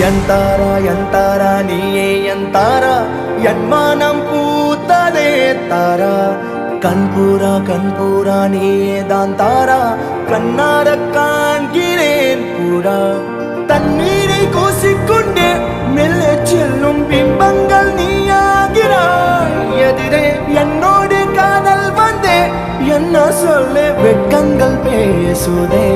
என் தாரா நீயே என் தாரா என் மானம் பூத்ததே தாரா கண்பூரா நீயே தான் தாரா கண்ணார காண்கிறேன் பூரா தண்ணீரை கூசிக்கொண்டே மெல்ல செல்லும் பிம்பங்கள் நீயாகிறாய் எதிரே என்னோடு காதல் வந்தே என்ன சொல்ல வெட்கங்கள் பேசுதே